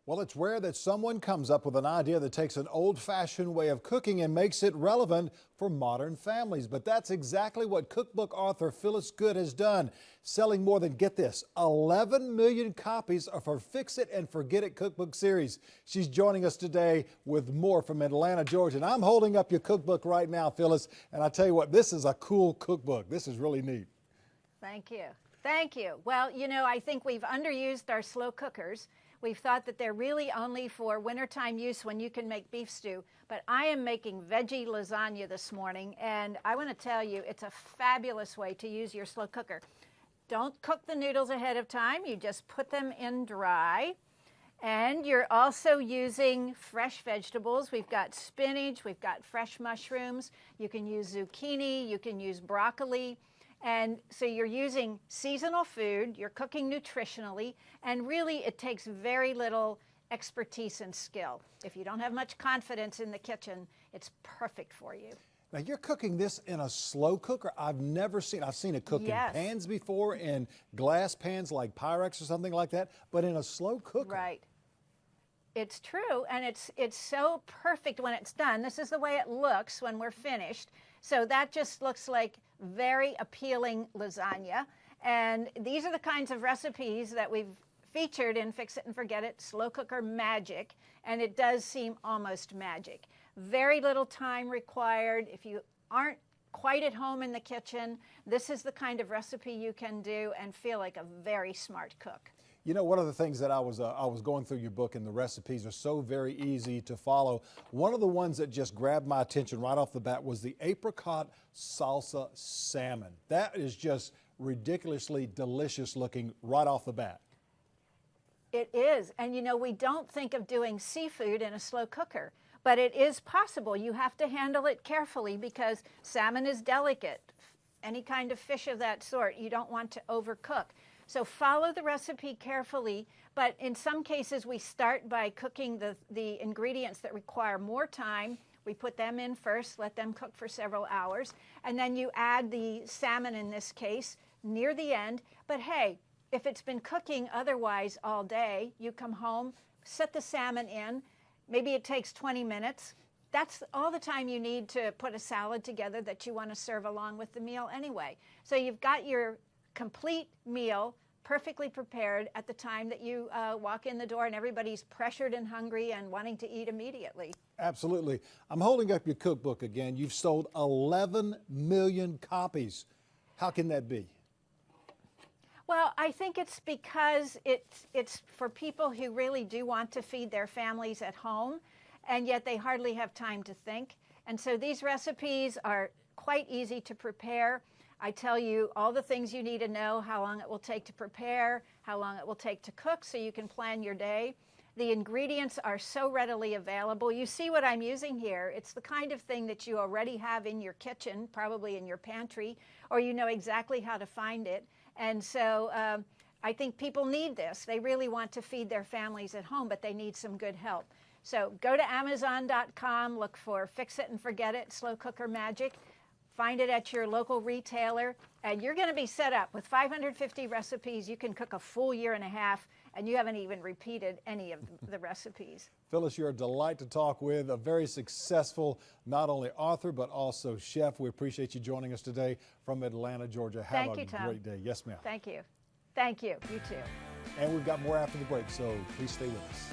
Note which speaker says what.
Speaker 1: Well, it's rare that someone comes up with an idea that takes an old-fashioned way of cooking and makes it relevant for modern families. But that's exactly what cookbook author Phyllis Good has done, selling more than, get this, 11 million copies of her Fix It and Forget It cookbook series. She's joining us today with more from Atlanta, Georgia. And I'm holding up your cookbook right now, Phyllis, and I tell you what, this is a cool cookbook. This is really neat.
Speaker 2: Thank you. Thank you. Well, you know, I think we've underused our slow cookers. We've thought that they're really only for wintertime use when you can make beef stew. But I am making veggie lasagna this morning, and I want to tell you, it's a fabulous way to use your slow cooker. Don't cook the noodles ahead of time. You just put them in dry. And you're also using fresh vegetables. We've got spinach, we've got fresh mushrooms. You can use zucchini, you can use broccoli. And so you're using seasonal food, you're cooking nutritionally, and really it takes very little expertise and skill. If you don't have much confidence in the kitchen, it's perfect for you.
Speaker 1: Now you're cooking this in a slow cooker. I've seen it cooked in pans before, in glass pans like Pyrex or something like that, but in a slow cooker.
Speaker 2: Right. It's true, and it's so perfect when it's done. This is the way it looks when we're finished. So that just looks like very appealing lasagna. And these are the kinds of recipes that we've featured in Fix It and Forget It, Slow Cooker Magic, and it does seem almost magic. Very little time required. If you aren't quite at home in the kitchen, this is the kind of recipe you can do and feel like a very smart cook.
Speaker 1: You know, one of the things that I was going through your book, and the recipes are so very easy to follow. One of the ones that just grabbed my attention right off the bat was the apricot salsa salmon. That is just ridiculously delicious looking right off the bat.
Speaker 2: It is, and you know, we don't think of doing seafood in a slow cooker, but it is possible. You have to handle it carefully because salmon is delicate. Any kind of fish of that sort, you don't want to overcook. So follow the recipe carefully, but in some cases we start by cooking the ingredients that require more time. We put them in first, let them cook for several hours, and then you add the salmon in this case near the end. But hey, if it's been cooking otherwise all day, you come home, set the salmon in, maybe it takes 20 minutes. That's all the time you need to put a salad together that you want to serve along with the meal anyway. So you've got your complete meal perfectly prepared at the time that you walk in the door and everybody's pressured and hungry and wanting to eat immediately.
Speaker 1: Absolutely. I'm holding up your cookbook again. You've sold 11 million copies. How can that be?
Speaker 2: Well, I think it's because it's for people who really do want to feed their families at home, and yet they hardly have time to think. And so these recipes are quite easy to prepare. I tell you all the things you need to know, how long it will take to prepare, how long it will take to cook, so you can plan your day. The ingredients are so readily available. You see what I'm using here. It's the kind of thing that you already have in your kitchen, probably in your pantry, or you know exactly how to find it. And so I think people need this. They really want to feed their families at home, but they need some good help. So go to Amazon.com, look for Fix It and Forget It, Slow Cooker Magic. Find it at your local retailer, and you're going to be set up with 550 recipes. You can cook a full year and a half, and you haven't even repeated any of the recipes.
Speaker 1: Phyllis, you're a delight to talk with, a very successful not only author but also chef. We appreciate you joining us today from Atlanta, Georgia. Have a great day. Yes, ma'am.
Speaker 2: Thank you. Thank you. You too.
Speaker 1: And we've got more after the break, so please stay with us.